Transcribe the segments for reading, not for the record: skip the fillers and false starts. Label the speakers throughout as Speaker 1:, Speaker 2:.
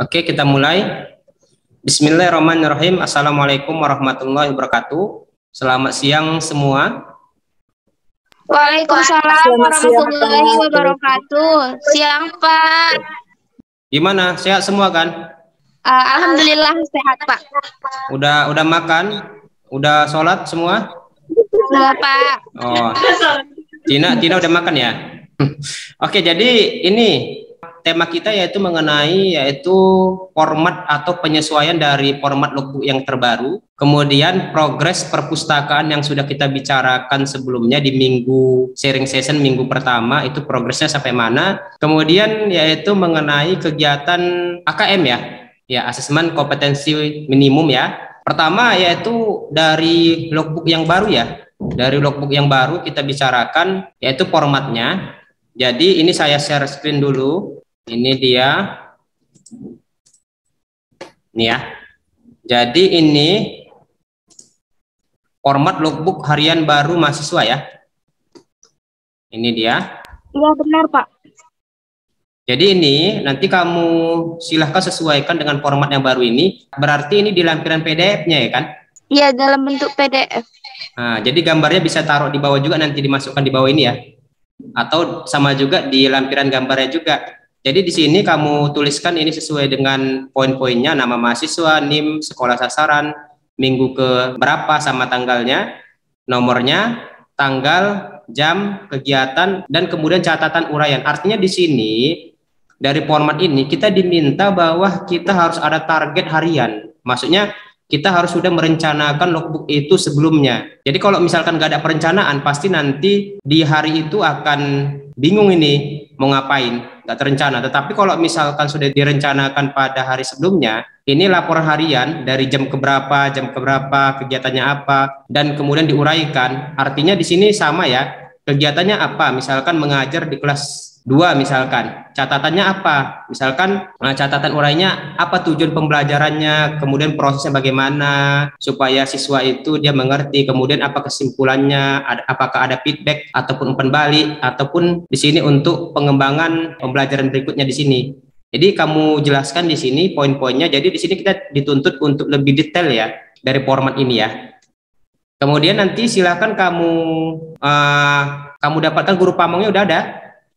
Speaker 1: Oke, kita mulai. Bismillahirrahmanirrahim. Assalamualaikum warahmatullahi wabarakatuh. Selamat siang semua.
Speaker 2: Waalaikumsalam warahmatullahi wabarakatuh. Siang, Pak.
Speaker 1: Gimana? Sehat semua kan?
Speaker 2: Alhamdulillah sehat, Pak.
Speaker 1: Udah makan? Udah sholat semua?
Speaker 2: Sudah, Pak.
Speaker 1: Oh, Tina udah makan ya? Oke, jadi ini tema kita yaitu mengenai format atau penyesuaian dari format logbook yang terbaru, kemudian progres perpustakaan yang sudah kita bicarakan sebelumnya di minggu sharing session minggu pertama, itu progresnya sampai mana, kemudian yaitu mengenai kegiatan AKM ya asesmen kompetensi minimum ya. Pertama yaitu dari logbook yang baru ya. Dari logbook yang baru kita bicarakan yaitu formatnya. Jadi ini saya share screen dulu. Ini dia. Ini ya. Jadi ini format logbook harian baru mahasiswa ya. Ini dia.
Speaker 2: Iya benar, Pak.
Speaker 1: Jadi ini nanti kamu silahkan sesuaikan dengan format yang baru ini. Berarti ini di lampiran PDF-nya ya kan?
Speaker 2: Iya, dalam bentuk PDF.
Speaker 1: Nah, jadi gambarnya bisa taruh di bawah juga, nanti dimasukkan di bawah ini ya. Atau sama juga di lampiran gambarnya juga. Jadi di sini kamu tuliskan ini sesuai dengan poin-poinnya, nama mahasiswa, NIM, sekolah sasaran, minggu ke berapa sama tanggalnya, nomornya, tanggal, jam, kegiatan, dan kemudian catatan uraian. Artinya di sini dari format ini kita diminta bahwa kita harus ada target harian. Maksudnya kita harus sudah merencanakan logbook itu sebelumnya. Jadi kalau misalkan nggak ada perencanaan, pasti nanti di hari itu akan bingung ini mau ngapain, nggak terencana. Tetapi kalau misalkan sudah direncanakan pada hari sebelumnya, ini laporan harian dari jam keberapa, kegiatannya apa, dan kemudian diuraikan. Artinya di sini sama ya, kegiatannya apa, misalkan mengajar di kelas 2 misalkan, catatannya apa, misalkan catatan urainya apa, tujuan pembelajarannya, kemudian prosesnya bagaimana supaya siswa itu dia mengerti, kemudian apa kesimpulannya, apakah ada feedback ataupun umpan balik, ataupun di sini untuk pengembangan pembelajaran berikutnya di sini. Jadi kamu jelaskan di sini poin-poinnya. Jadi di sini kita dituntut untuk lebih detail ya dari format ini ya. Kemudian nanti silakan kamu dapatkan guru pamongnya udah ada?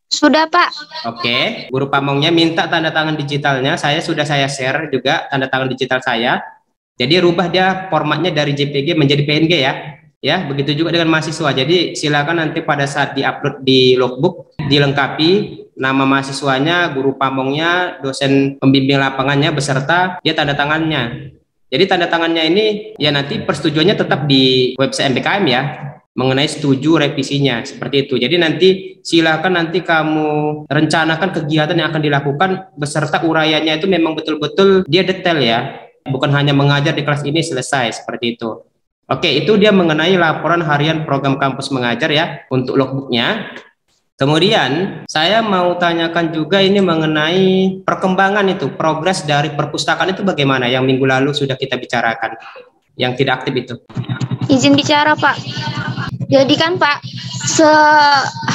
Speaker 2: Sudah, Pak. Oke,
Speaker 1: guru pamongnya minta tanda tangan digitalnya. Sudah saya share juga tanda tangan digital saya. Jadi rubah dia formatnya dari JPG menjadi PNG ya. Ya, begitu juga dengan mahasiswa. Jadi silakan nanti pada saat diupload di logbook dilengkapi nama mahasiswanya, guru pamongnya, dosen pembimbing lapangannya beserta dia tanda tangannya. Jadi tanda tangannya ini ya nanti persetujuannya tetap di website MBKM ya, mengenai setuju revisinya seperti itu. Jadi nanti silakan nanti kamu rencanakan kegiatan yang akan dilakukan beserta uraiannya itu memang betul-betul dia detail ya, bukan hanya mengajar di kelas ini selesai seperti itu. Oke, itu dia mengenai laporan harian program kampus mengajar ya untuk logbooknya. Kemudian saya mau tanyakan juga ini mengenai perkembangan itu, progres dari perpustakaan itu bagaimana yang minggu lalu sudah kita bicarakan, yang tidak aktif itu.
Speaker 2: Izin bicara, Pak. Jadi kan, Pak,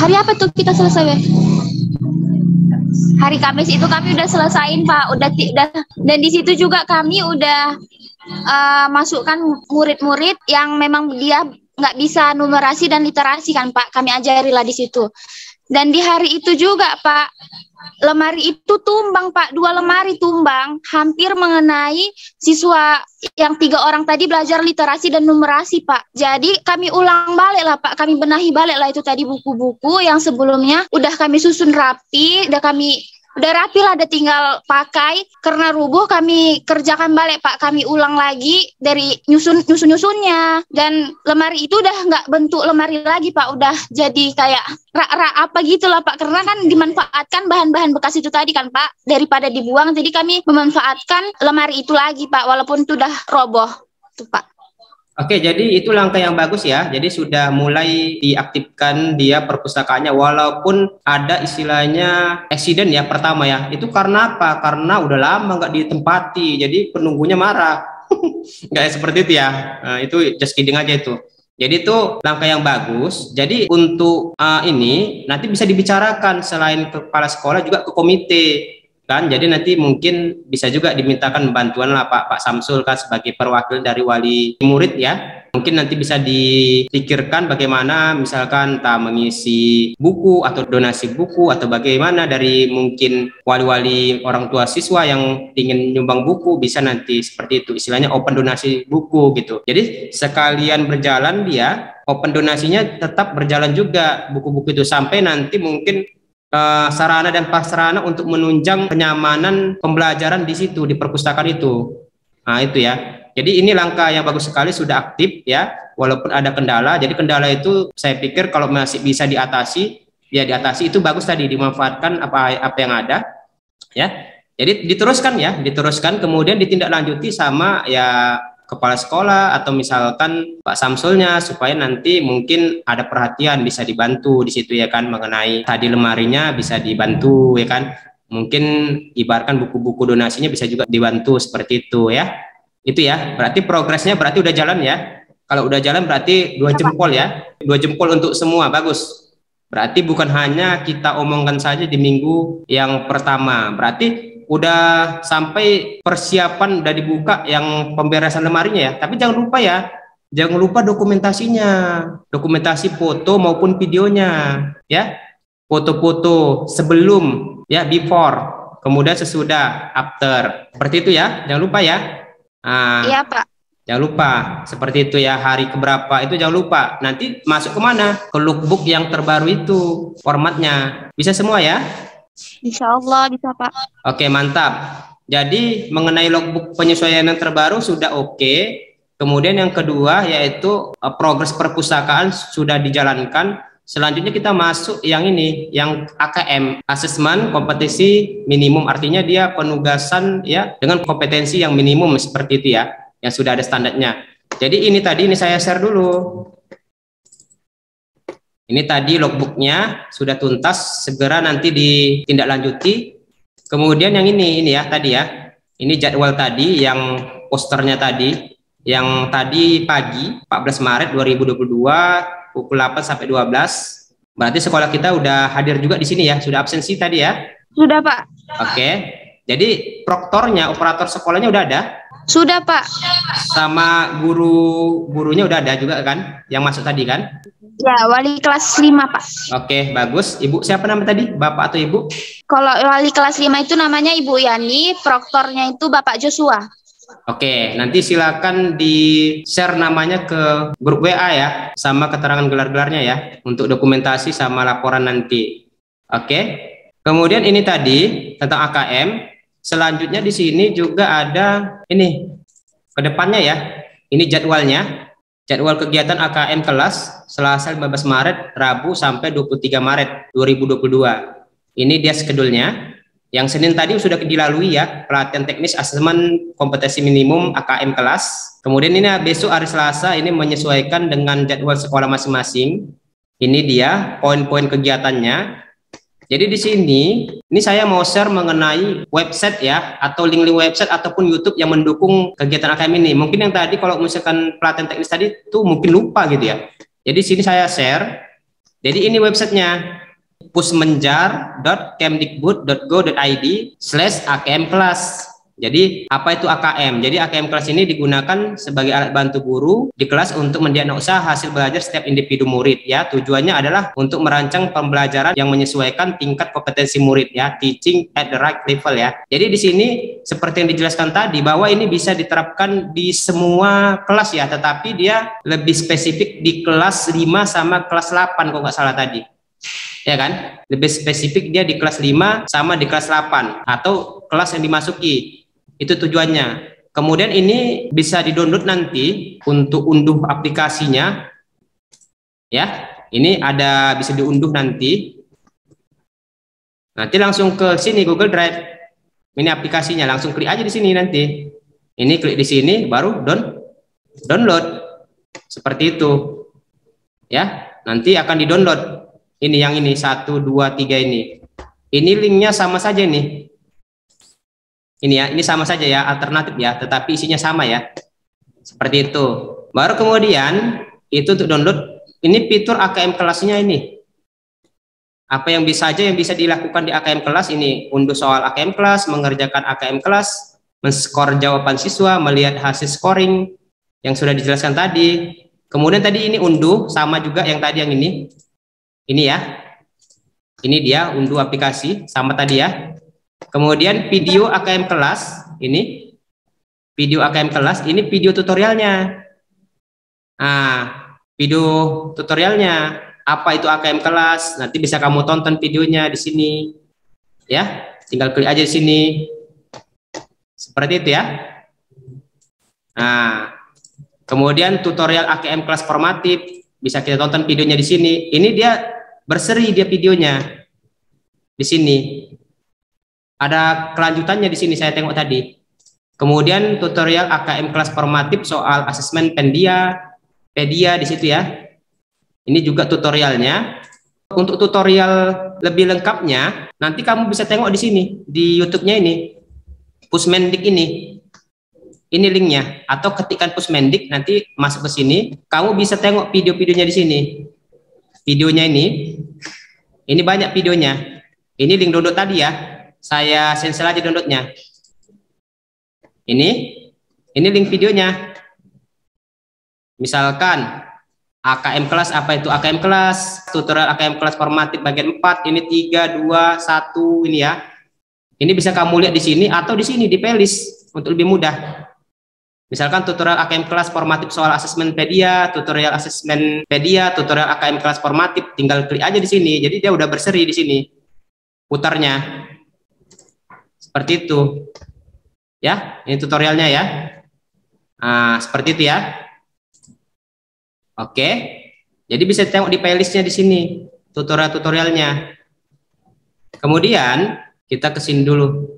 Speaker 2: hari apa tuh kita selesai, ya? Hari Kamis itu kami udah selesain, Pak. Udah dan di situ juga kami udah masukkan murid-murid yang memang dia nggak bisa numerasi dan literasi kan, Pak. Kami ajarilah di situ. Dan di hari itu juga, Pak, lemari itu tumbang, Pak. 2 lemari tumbang, hampir mengenai siswa yang 3 orang tadi belajar literasi dan numerasi, Pak. Jadi kami ulang balik lah, Pak. Kami benahi balik lah itu tadi buku-buku yang sebelumnya udah kami susun rapi, udah rapi lah, ada tinggal pakai. Karena rubuh kami kerjakan balik, Pak. Kami ulang lagi dari nyusunnya. Dan lemari itu udah nggak bentuk lemari lagi, Pak. Udah jadi kayak rak-rak apa gitu lah, Pak. Karena kan dimanfaatkan bahan-bahan bekas itu tadi kan, Pak. Daripada dibuang, jadi kami memanfaatkan lemari itu lagi, Pak. Walaupun itu udah roboh. Tuh, Pak.
Speaker 1: Oke, jadi itu langkah yang bagus ya. Jadi sudah mulai diaktifkan dia perpustakaannya, walaupun ada istilahnya accident ya pertama ya. Itu karena apa? Karena udah lama nggak ditempati, jadi penunggunya marah. Nggak seperti itu ya. Nah, itu just kidding aja itu. Jadi itu langkah yang bagus. Jadi untuk ini nanti bisa dibicarakan selain ke kepala sekolah juga ke komite. kan. Jadi nanti mungkin bisa juga dimintakan bantuan lah Pak Samsul kan sebagai perwakilan dari wali murid ya. Mungkin nanti bisa dipikirkan bagaimana misalkan tak mengisi buku atau donasi buku, atau bagaimana dari mungkin wali-wali orang tua siswa yang ingin nyumbang buku, bisa nanti seperti itu, istilahnya open donasi buku gitu. Jadi sekalian berjalan dia open donasinya tetap berjalan juga buku-buku itu, sampai nanti mungkin sarana dan prasarana untuk menunjang kenyamanan pembelajaran di situ, di perpustakaan itu. Nah itu ya. Jadi ini langkah yang bagus sekali, sudah aktif ya, walaupun ada kendala. Jadi kendala itu saya pikir kalau masih bisa diatasi, ya diatasi, itu bagus tadi, dimanfaatkan apa yang ada ya. Jadi diteruskan kemudian ditindaklanjuti sama ya kepala sekolah atau misalkan Pak Samsulnya, supaya nanti mungkin ada perhatian, bisa dibantu di situ ya kan, mengenai tadi lemarinya bisa dibantu ya kan. Mungkin ibaratkan buku-buku donasinya bisa juga dibantu seperti itu ya. Itu ya, berarti progresnya berarti udah jalan ya. Kalau udah jalan berarti 2 jempol ya. 2 jempol untuk semua, bagus. Berarti bukan hanya kita omongkan saja di minggu yang pertama. Berarti udah sampai persiapan, udah dibuka yang pemberesan lemarinya ya. Tapi jangan lupa ya, jangan lupa dokumentasinya. Dokumentasi foto maupun videonya ya. Foto-foto sebelum ya, before, kemudian sesudah, after. Seperti itu ya, jangan lupa ya. Nah,
Speaker 2: Iya Pak.
Speaker 1: jangan lupa seperti itu ya, hari keberapa itu jangan lupa. Nanti masuk kemana? Ke lookbook yang terbaru itu, formatnya. Bisa semua ya?
Speaker 2: Insya Allah bisa Pak.
Speaker 1: Oke, mantap. Jadi mengenai logbook penyesuaian yang terbaru sudah oke. Kemudian yang kedua yaitu progres perpustakaan sudah dijalankan. Selanjutnya kita masuk yang ini, yang AKM, asesmen kompetisi minimum, artinya dia penugasan ya dengan kompetensi yang minimum seperti itu ya, yang sudah ada standarnya. Jadi ini saya share dulu. Ini tadi logbooknya sudah tuntas, segera nanti ditindaklanjuti. Kemudian yang ini ya tadi ya, ini jadwal tadi yang posternya tadi, yang tadi pagi 14 Maret 2022 pukul 8 sampai 12. Berarti sekolah kita udah hadir juga di sini ya, sudah absensi tadi ya?
Speaker 2: Sudah Pak.
Speaker 1: Oke. Jadi proktornya, operator sekolahnya udah ada?
Speaker 2: Sudah Pak.
Speaker 1: Sama gurunya udah ada juga kan? Yang masuk tadi kan?
Speaker 2: Ya, wali kelas 5 Pak.
Speaker 1: Oke, bagus. Ibu siapa nama tadi? Bapak atau Ibu?
Speaker 2: Kalau wali kelas 5 itu namanya Ibu Yani, proktornya itu Bapak Joshua.
Speaker 1: Oke, nanti silakan di-share namanya ke grup WA ya, sama keterangan gelar-gelarnya ya, untuk dokumentasi sama laporan nanti. Oke. Kemudian ini tadi tentang AKM. Selanjutnya di sini juga ada ini ke depannya ya. Ini jadwalnya. Jadwal kegiatan AKM kelas Selasa 15 Maret, Rabu sampai 23 Maret 2022. Ini dia skedulnya. Yang Senin tadi sudah dilalui ya, pelatihan teknis asesmen kompetensi minimum AKM kelas. Kemudian ini besok hari Selasa ini menyesuaikan dengan jadwal sekolah masing-masing. Ini dia poin-poin kegiatannya. Jadi di sini ini saya mau share mengenai website ya, atau link-link website ataupun YouTube yang mendukung kegiatan AKM ini. Mungkin yang tadi kalau misalkan pelatihan teknis tadi itu mungkin lupa gitu ya. Jadi sini saya share. Jadi ini websitenya, pusmenjar.kemdikbud.go.id/AKM kelas. Jadi apa itu AKM? Jadi AKM kelas ini digunakan sebagai alat bantu guru di kelas untuk mendiagnosa hasil belajar setiap individu murid ya. Tujuannya adalah untuk merancang pembelajaran yang menyesuaikan tingkat kompetensi murid ya, teaching at the right level ya. Jadi di sini seperti yang dijelaskan tadi bahwa ini bisa diterapkan di semua kelas ya, tetapi dia lebih spesifik di kelas 5 sama kelas 8 kalau nggak salah tadi. Ya kan? Lebih spesifik dia di kelas 5 sama di kelas 8 atau kelas yang dimasuki. Itu tujuannya. Kemudian ini bisa di-download nanti untuk unduh aplikasinya. Ya, ini ada bisa diunduh nanti. Nanti langsung ke sini Google Drive. Ini aplikasinya, langsung klik aja di sini nanti. Ini klik di sini baru download. Seperti itu. Ya, nanti akan di-download. Ini yang ini 1 2 3 ini. Ini linknya sama saja nih. Ini ya, ini sama saja ya, alternatif ya, tetapi isinya sama ya. Seperti itu. Baru kemudian itu untuk download, ini fitur AKM kelasnya ini. Apa yang bisa aja yang bisa dilakukan di AKM kelas ini, unduh soal AKM kelas, mengerjakan AKM kelas, men-skor jawaban siswa, melihat hasil scoring yang sudah dijelaskan tadi. Kemudian tadi ini unduh, sama juga yang tadi yang ini ya. Ini dia unduh aplikasi, sama tadi ya. Kemudian video AKM kelas, ini video AKM kelas, ini video tutorialnya. Nah, video tutorialnya, apa itu AKM kelas, nanti bisa kamu tonton videonya di sini. Ya, tinggal klik aja di sini. Seperti itu ya. Nah, kemudian tutorial AKM kelas formatif, bisa kita tonton videonya di sini. Ini dia berseri dia videonya. Di sini. Ada kelanjutannya di sini saya tengok tadi. Kemudian tutorial AKM kelas formatif soal asesmen pedia di situ ya. Ini juga tutorialnya. Untuk tutorial lebih lengkapnya, nanti kamu bisa tengok di sini di YouTube-nya ini. Pusmendik ini. Ini linknya. Atau ketikkan Pusmendik nanti masuk ke sini. Kamu bisa tengok video-videonya di sini. Videonya ini. Ini banyak videonya. Ini link download tadi ya. Saya cancel aja downloadnya. Ini link videonya. Misalkan AKM kelas, apa itu AKM kelas, tutorial AKM kelas formatif bagian 4, ini 3, 2, 1 ini ya. Ini bisa kamu lihat di sini atau di sini di playlist untuk lebih mudah. Misalkan tutorial AKM kelas formatif soal asesmen pedia, tutorial asesmen pedia, tutorial AKM kelas formatif, tinggal klik aja di sini. Jadi dia udah berseri di sini. Putarnya. Seperti itu. Ya, ini tutorialnya ya. Nah, seperti itu ya. Oke. Jadi bisa tengok di playlistnya di sini, tutorial-tutorialnya. Kemudian kita ke sini dulu.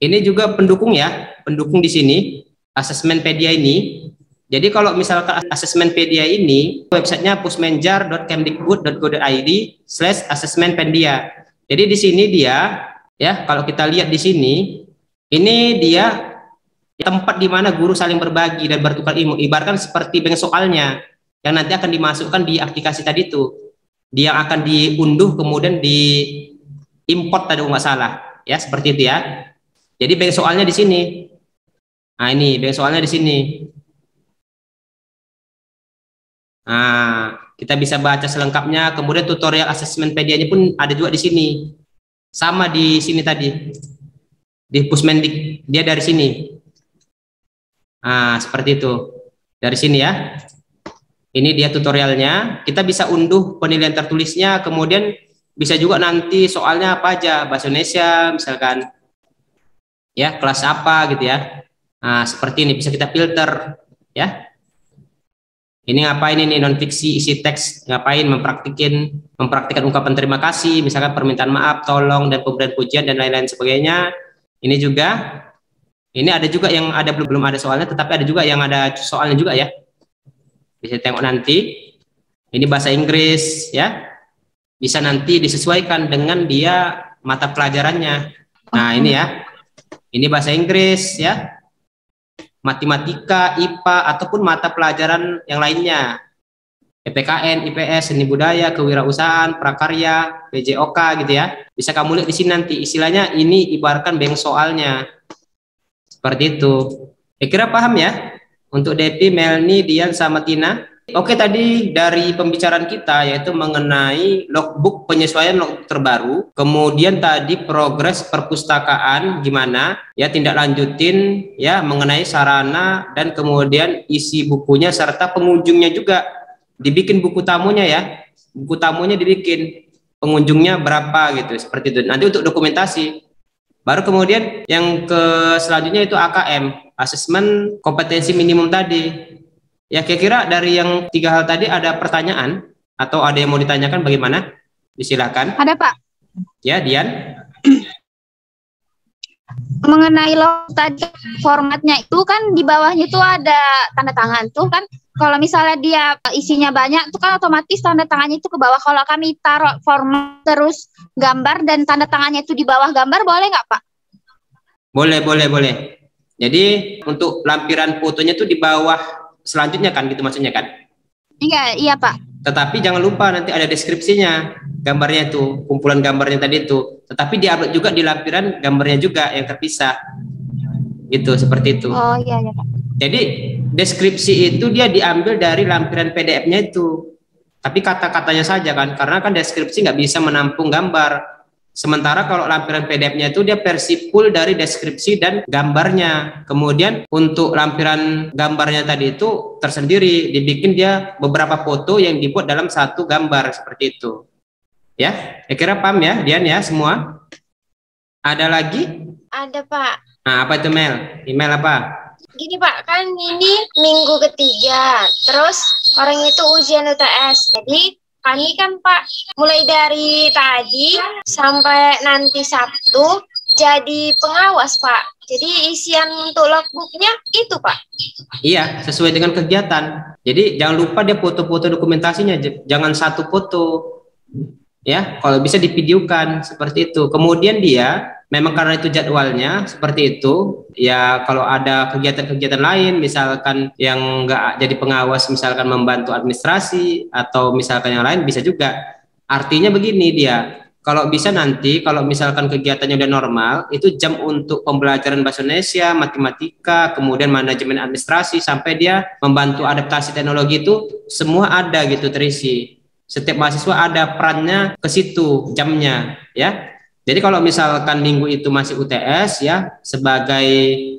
Speaker 1: Ini juga pendukung ya, pendukung di sini asesmen pedia ini. Jadi kalau misalkan asesmen pedia ini, websitenya pusmenjar.kemdikbud.go.id/asesmenpedia. Jadi di sini dia, ya kalau kita lihat di sini, ini dia tempat di mana guru saling berbagi dan bertukar ilmu. Ibaratkan seperti bank soalnya yang nanti akan dimasukkan di aplikasi tadi itu. Dia akan diunduh kemudian diimport tadi nggak salah, ya seperti itu ya. Jadi bank soalnya di sini. Nah ini bank soalnya di sini. Nah, kita bisa baca selengkapnya. Kemudian tutorial asesmen pedianya pun ada juga di sini. Sama di sini tadi. Di Pusmendik, dia dari sini. Nah, seperti itu. Dari sini ya. Ini dia tutorialnya. Kita bisa unduh penilaian tertulisnya. Kemudian bisa juga nanti soalnya apa aja. Bahasa Indonesia misalkan. Ya, kelas apa gitu ya. Nah, seperti ini. Bisa kita filter. Ya. Ini ngapain ini non fiksi isi teks, ngapain mempraktikkan ungkapan terima kasih, misalkan permintaan maaf, tolong dan pemberian pujian dan lain-lain sebagainya. Ini juga, ini ada juga yang ada belum ada soalnya, tetapi ada juga yang ada soalnya juga ya. Bisa tengok nanti. Ini bahasa Inggris ya, bisa nanti disesuaikan dengan dia mata pelajarannya. Nah ini ya, ini bahasa Inggris ya. Matematika, IPA, ataupun mata pelajaran yang lainnya. PPKN, IPS, seni budaya, kewirausahaan, prakarya, PJOK gitu ya. Bisa kamu lihat di sini nanti. Istilahnya ini ibaratkan bank soalnya. Seperti itu. Kira paham ya? Untuk Depi, Melni, Dian, sama Tina. Oke, tadi dari pembicaraan kita yaitu mengenai logbook, penyesuaian logbook terbaru, kemudian tadi progres perpustakaan gimana ya, tindak lanjutin ya mengenai sarana dan kemudian isi bukunya serta pengunjungnya juga dibikin buku tamunya ya, buku tamunya dibikin, pengunjungnya berapa gitu seperti itu. Nanti untuk dokumentasi. Baru kemudian yang ke selanjutnya itu AKM, asesmen kompetensi minimum tadi. Ya kira-kira dari yang 3 hal tadi ada pertanyaan atau ada yang mau ditanyakan bagaimana? Disilahkan.
Speaker 2: Ada Pak.
Speaker 1: Ya Dian.
Speaker 2: Mengenai log tadi formatnya itu kan di bawahnya itu ada tanda tangan tuh kan. Kalau misalnya dia isinya banyak tuh kan otomatis tanda tangannya itu ke bawah. Kalau kami taruh format terus gambar dan tanda tangannya itu di bawah gambar boleh nggak Pak?
Speaker 1: Boleh. Jadi untuk lampiran fotonya tuh di bawah selanjutnya kan gitu maksudnya kan?
Speaker 2: Iya Pak.
Speaker 1: Tetapi jangan lupa nanti ada deskripsinya, gambarnya itu, kumpulan gambarnya tadi itu. Tetapi diupload juga di lampiran gambarnya juga yang terpisah. Gitu, seperti itu.
Speaker 2: Oh iya ya Pak.
Speaker 1: Jadi deskripsi itu dia diambil dari lampiran PDF-nya itu. Tapi kata-katanya saja kan, karena kan deskripsi nggak bisa menampung gambar. Sementara kalau lampiran PDF-nya itu dia versi full dari deskripsi dan gambarnya. Kemudian untuk lampiran gambarnya tadi itu tersendiri, dibikin dia beberapa foto yang dibuat dalam satu gambar seperti itu. Ya, saya kira paham ya, Dian ya semua. Ada lagi?
Speaker 2: Ada Pak.
Speaker 1: Nah, apa itu Mel? Email apa?
Speaker 2: Gini Pak, kan ini minggu ketiga, terus orang itu ujian UTS. Jadi kami kan Pak, mulai dari tadi sampai nanti Sabtu jadi pengawas Pak. Jadi isian untuk logbooknya itu Pak.
Speaker 1: Iya, sesuai dengan kegiatan. Jadi jangan lupa dia foto-foto dokumentasinya, jangan satu foto. Ya, kalau bisa divideokan seperti itu. Kemudian dia memang karena itu jadwalnya seperti itu, ya kalau ada kegiatan-kegiatan lain, misalkan yang nggak jadi pengawas, misalkan membantu administrasi, atau misalkan yang lain bisa juga. Artinya begini dia, kalau bisa nanti, kalau misalkan kegiatannya udah normal, itu jam untuk pembelajaran bahasa Indonesia, matematika, kemudian manajemen administrasi, sampai dia membantu adaptasi teknologi itu, semua ada gitu terisi. Setiap mahasiswa ada perannya ke situ, jamnya, ya. Jadi kalau misalkan minggu itu masih UTS ya sebagai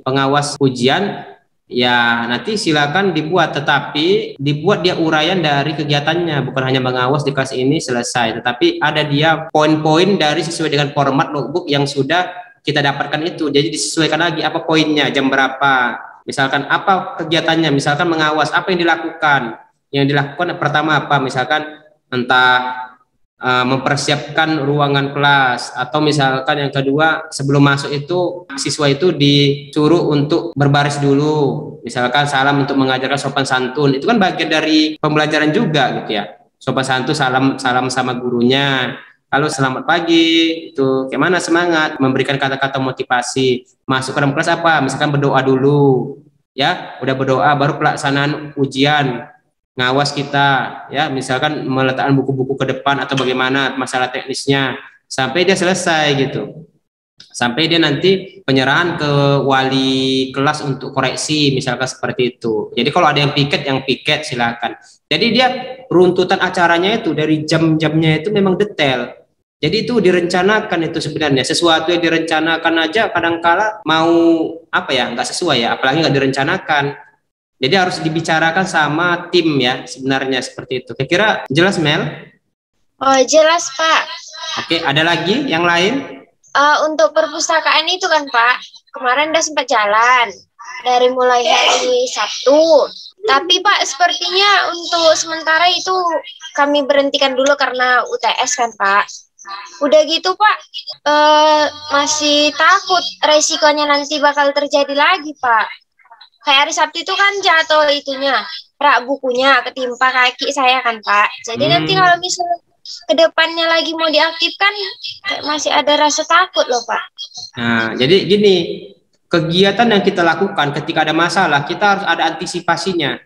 Speaker 1: pengawas ujian ya nanti silakan dibuat, tetapi dibuat dia uraian dari kegiatannya, bukan hanya mengawas di kelas ini selesai, tetapi ada dia poin-poin dari sesuai dengan format logbook yang sudah kita dapatkan itu. Jadi disesuaikan lagi apa poinnya, jam berapa, misalkan apa kegiatannya, misalkan mengawas apa yang dilakukan. Yang dilakukan pertama apa, misalkan entah mempersiapkan ruangan kelas, atau misalkan yang kedua sebelum masuk itu siswa itu disuruh untuk berbaris dulu, misalkan salam untuk mengajarkan sopan santun, itu kan bagian dari pembelajaran juga gitu ya, sopan santun, salam sama gurunya. Lalu selamat pagi itu gimana, semangat, memberikan kata-kata motivasi. Masuk ke dalam kelas apa, misalkan berdoa dulu ya, udah berdoa baru pelaksanaan ujian, ngawas kita ya, misalkan meletakkan buku-buku ke depan atau bagaimana masalah teknisnya sampai dia selesai gitu, sampai dia nanti penyerahan ke wali kelas untuk koreksi misalkan seperti itu. Jadi kalau ada yang piket silakan. Jadi dia runtutan acaranya itu dari jam-jamnya itu memang detail. Jadi itu direncanakan, itu sebenarnya sesuatu yang direncanakan aja kadangkala mau apa ya, nggak sesuai ya, apalagi nggak direncanakan. Jadi harus dibicarakan sama tim ya, sebenarnya seperti itu. Kira-kira jelas Mel?
Speaker 2: Oh jelas Pak.
Speaker 1: Oke, ada lagi yang lain?
Speaker 2: Untuk perpustakaan itu kan Pak, kemarin udah sempat jalan dari mulai hari Sabtu. Tapi Pak, sepertinya untuk sementara itu kami berhentikan dulu karena UTS kan Pak. Udah gitu Pak, masih takut resikonya nanti bakal terjadi lagi Pak. Kayak hari Sabtu itu kan jatuh itunya, rak bukunya ketimpa kaki saya kan Pak. Jadi nanti kalau misalnya kedepannya lagi mau diaktifkan, kayak masih ada rasa takut loh Pak.
Speaker 1: Nah, jadi gini, kegiatan yang kita lakukan ketika ada masalah, kita harus ada antisipasinya.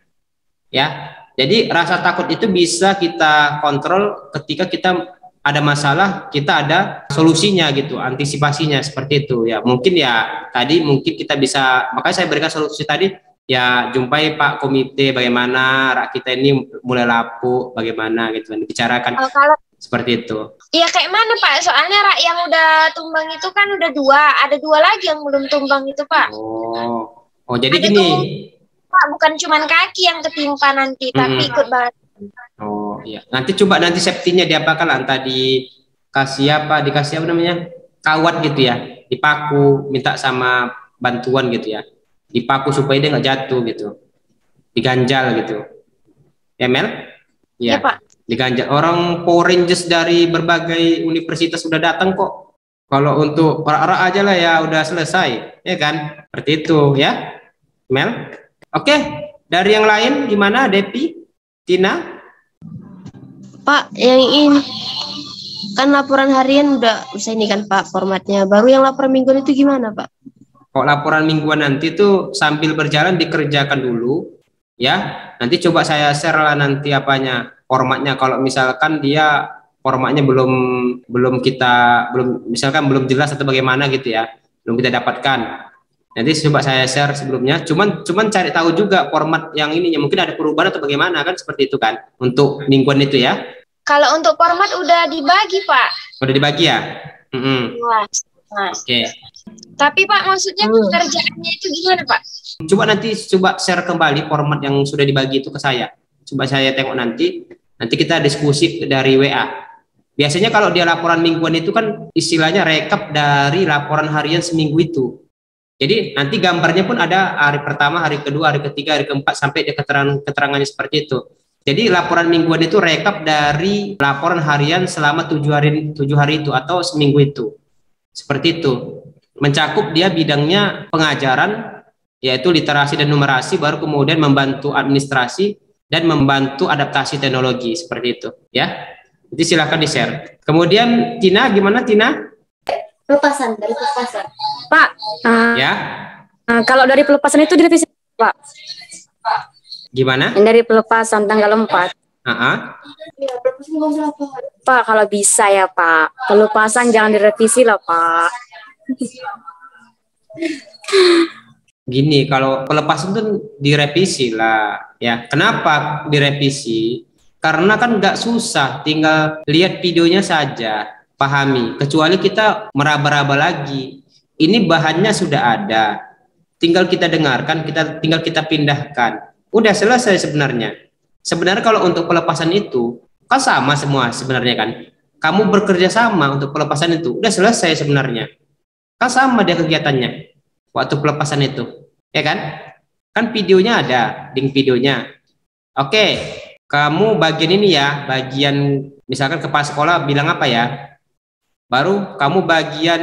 Speaker 1: Ya, jadi rasa takut itu bisa kita kontrol ketika kita ada masalah, kita ada solusinya gitu, antisipasinya seperti itu ya. Mungkin ya tadi mungkin kita bisa, makanya saya berikan solusi tadi ya, jumpai Pak Komite bagaimana rak kita ini mulai lapuk, bagaimana gitu kan dibicarakan.
Speaker 2: Kalau
Speaker 1: seperti itu.
Speaker 2: Iya kayak mana Pak? Soalnya rak yang udah tumbang itu kan udah ada dua lagi yang belum tumbang itu Pak.
Speaker 1: Oh jadi
Speaker 2: ada
Speaker 1: gini.
Speaker 2: Pak, bukan cuman kaki yang ketimpa nanti, tapi ikut banget.
Speaker 1: Oh iya, nanti coba nanti safety-nya diapakan lah, entah dikasih apa namanya, kawat gitu ya, dipaku, minta sama bantuan gitu ya, dipaku supaya dia nggak jatuh gitu, diganjal gitu, ya Mel? Ya Pak. Diganjal. Orang Power Rangers dari berbagai universitas sudah datang kok. Kalau untuk rak-rak aja lah ya udah selesai, ya kan? Seperti itu ya, Mel. Oke, dari yang lain gimana, Depi? Tina?
Speaker 3: Pak, yang ini kan laporan harian udah usai ini kan Pak formatnya. Baru yang laporan mingguan itu gimana Pak?
Speaker 1: Kok laporan mingguan nanti tuh sambil berjalan dikerjakan dulu ya. Nanti coba saya share lah nanti apanya, formatnya. Kalau misalkan dia formatnya misalkan belum jelas atau bagaimana gitu ya, belum kita dapatkan. Nanti coba saya share sebelumnya. Cuman cari tahu juga format yang ininya, mungkin ada perubahan atau bagaimana kan, seperti itu kan untuk mingguan itu ya.
Speaker 2: Kalau untuk format udah dibagi, Pak.
Speaker 1: Udah dibagi ya?
Speaker 2: Oke. Tapi Pak, maksudnya pekerjaannya itu gimana, Pak?
Speaker 1: Coba share kembali format yang sudah dibagi itu ke saya. Coba saya tengok nanti kita diskusi dari WA. Biasanya kalau dia laporan mingguan itu kan istilahnya rekap dari laporan harian seminggu itu. Jadi nanti gambarnya pun ada hari pertama, hari kedua, hari ketiga, hari keempat, sampai dia keterangannya seperti itu. Jadi laporan mingguan itu rekap dari laporan harian selama 7 hari itu atau seminggu itu. Seperti itu. Mencakup dia bidangnya pengajaran, yaitu literasi dan numerasi, baru kemudian membantu administrasi dan membantu adaptasi teknologi, seperti itu ya. Jadi silakan di-share. Kemudian Tina, gimana Tina?
Speaker 4: Pelepasan. Pak,
Speaker 1: ya.
Speaker 4: Kalau dari pelepasan itu direvisi, Pak.
Speaker 1: Gimana?
Speaker 4: Yang dari pelepasan tanggal 4. Pak, kalau bisa ya Pak, pelepasan jangan direvisi lah Pak.
Speaker 1: Gini, kalau pelepasan tuh direvisi lah ya. Kenapa direvisi? Karena kan nggak susah, tinggal lihat videonya saja, pahami. Kecuali kita meraba-raba lagi. Ini bahannya sudah ada, tinggal kita dengarkan, tinggal kita pindahkan. Udah selesai sebenarnya. Sebenarnya kalau untuk pelepasan itu kan sama semua sebenarnya kan. Kamu bekerja sama untuk pelepasan itu, udah selesai sebenarnya. Kan sama dia kegiatannya waktu pelepasan itu, ya kan? Kan videonya ada, link videonya. Oke, kamu bagian ini ya, bagian misalkan kepala sekolah bilang apa ya? Baru kamu bagian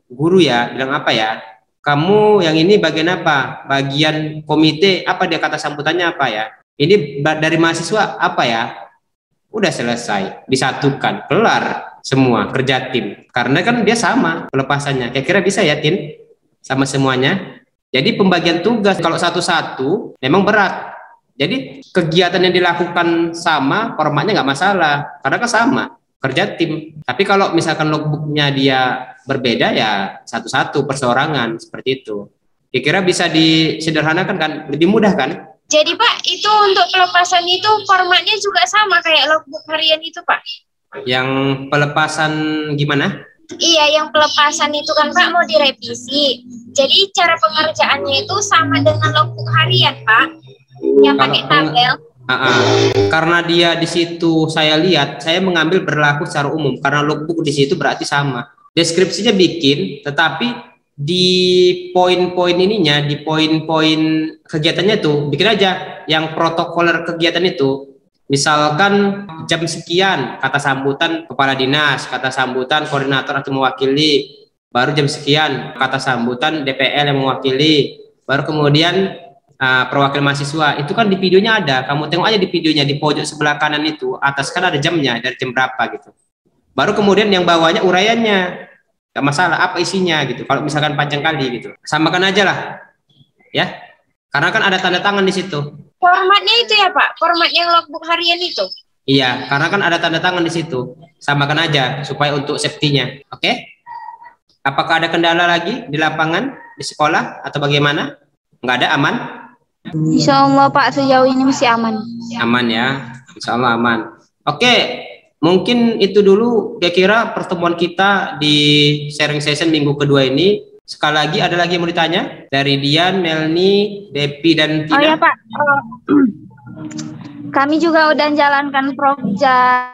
Speaker 1: guru ya, bilang apa ya? Kamu yang ini bagian apa? Bagian komite, apa dia kata sambutannya apa ya? Ini dari mahasiswa apa ya? Udah selesai, disatukan, kelar semua, kerja tim. Karena kan dia sama pelepasannya. Kira-kira bisa ya, Tin? Sama semuanya. Jadi pembagian tugas kalau satu-satu memang berat. Jadi kegiatan yang dilakukan sama, formatnya nggak masalah. Karena kan sama, kerja tim. Tapi kalau misalkan logbooknya dia berbeda ya satu-satu perseorangan, seperti itu. Kira-kira bisa disederhanakan kan? Lebih mudah kan?
Speaker 2: Jadi Pak, itu untuk pelepasan itu formatnya juga sama kayak logbook harian itu Pak?
Speaker 1: Yang pelepasan gimana?
Speaker 2: Iya, yang pelepasan itu kan Pak mau direvisi. Jadi cara pengerjaannya itu sama dengan logbook harian Pak, yang pakai tabel.
Speaker 1: Karena dia di situ saya lihat, saya mengambil berlaku secara umum karena logbook di situ berarti sama. Deskripsinya bikin, tetapi di poin-poin ininya, di poin-poin kegiatannya tuh bikin aja yang protokoler kegiatan itu. Misalkan jam sekian kata sambutan kepala dinas, kata sambutan koordinator atau mewakili, baru jam sekian kata sambutan DPL yang mewakili, baru kemudian perwakilan mahasiswa. Itu kan di videonya ada, kamu tengok aja di videonya di pojok sebelah kanan itu, atas kan ada jamnya, dari jam berapa gitu. Baru kemudian yang bawahnya uraiannya, gak masalah apa isinya gitu. Kalau misalkan panjang kali gitu, samakan aja lah ya, karena kan ada tanda tangan di situ.
Speaker 2: Formatnya itu ya Pak, format yang logbook harian itu.
Speaker 1: Iya, karena kan ada tanda tangan di situ, samakan aja supaya untuk safety-nya. Oke? Apakah ada kendala lagi di lapangan, di sekolah atau bagaimana? Nggak ada, aman?
Speaker 2: Insya Allah Pak, sejauh ini masih aman.
Speaker 1: Aman ya, insya Allah aman. Oke, mungkin itu dulu kira-kira pertemuan kita di sharing session minggu kedua ini. Sekali lagi, ada lagi yang mau ditanya? Dari Dian, Melni, Depi, dan Tina.
Speaker 2: Oh ya Pak, kami juga udah jalankan proja.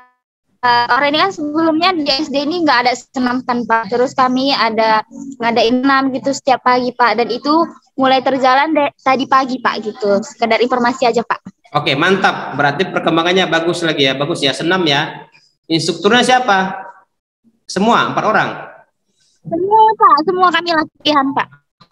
Speaker 2: Orang ini kan sebelumnya di SD ini nggak ada senam kan Pak. Terus kami ada ngadain senam gitu setiap pagi Pak. Dan itu mulai terjalan tadi pagi Pak gitu. Sekedar informasi aja Pak.
Speaker 1: Oke, mantap. Berarti perkembangannya bagus lagi ya. Bagus ya, senam ya. Instrukturnya siapa? Semua, 4 orang?
Speaker 2: Semua Pak, semua kami latihan Pak.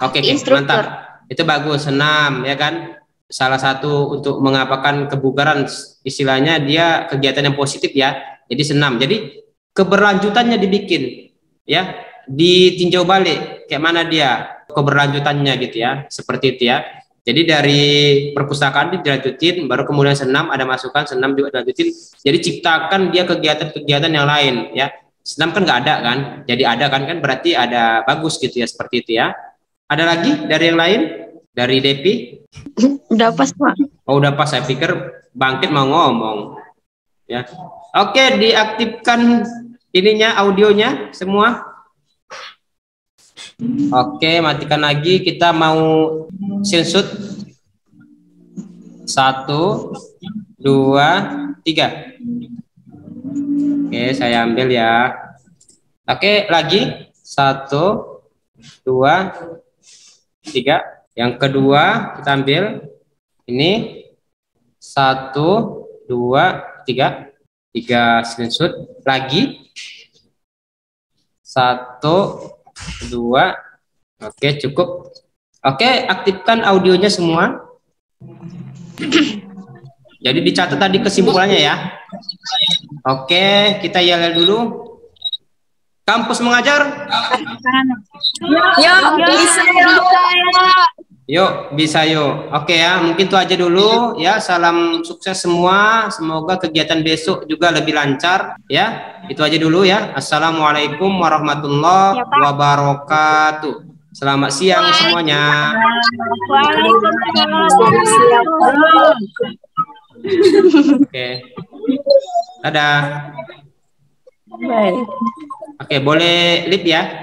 Speaker 1: Oke, mantap. Itu bagus, senam ya kan. Salah satu untuk mengapakan kebugaran, istilahnya dia kegiatan yang positif ya. Jadi senam. Jadi keberlanjutannya dibikin ya, ditinjau balik kayak mana dia keberlanjutannya gitu ya. Seperti itu ya. Jadi dari perpustakaan dilanjutin, baru kemudian senam ada masukan, senam juga dilanjutin. Jadi ciptakan dia kegiatan-kegiatan yang lain ya. Senam kan nggak ada kan, jadi ada kan berarti ada bagus gitu ya, seperti itu ya. Ada lagi dari yang lain? Dari Depi?
Speaker 3: Udah pas Pak.
Speaker 1: Oh udah pas, saya pikir Bangkit mau ngomong ya. Oke, diaktifkan ininya, audionya semua. Oke, matikan lagi. Kita mau screenshot 1, 2, 3. Oke, saya ambil ya. Oke, lagi 1, 2, 3. Yang kedua kita ambil ini 1, 2, 3. 3 screenshot lagi. 1, 2. Oke, cukup. Oke, aktifkan audionya semua. Jadi dicatat tadi kesimpulannya ya. Oke, kita yel dulu. Kampus mengajar.
Speaker 4: Yuk, bisa yuk.
Speaker 1: Yuk, bisa yuk. Oke ya, mungkin itu aja dulu ya. Salam sukses semua. Semoga kegiatan besok juga lebih lancar ya. Itu aja dulu ya. Assalamualaikum warahmatullahi wabarakatuh. Selamat siang semuanya. Oke. Dadah.
Speaker 3: Baik.
Speaker 1: Oke, boleh lip ya.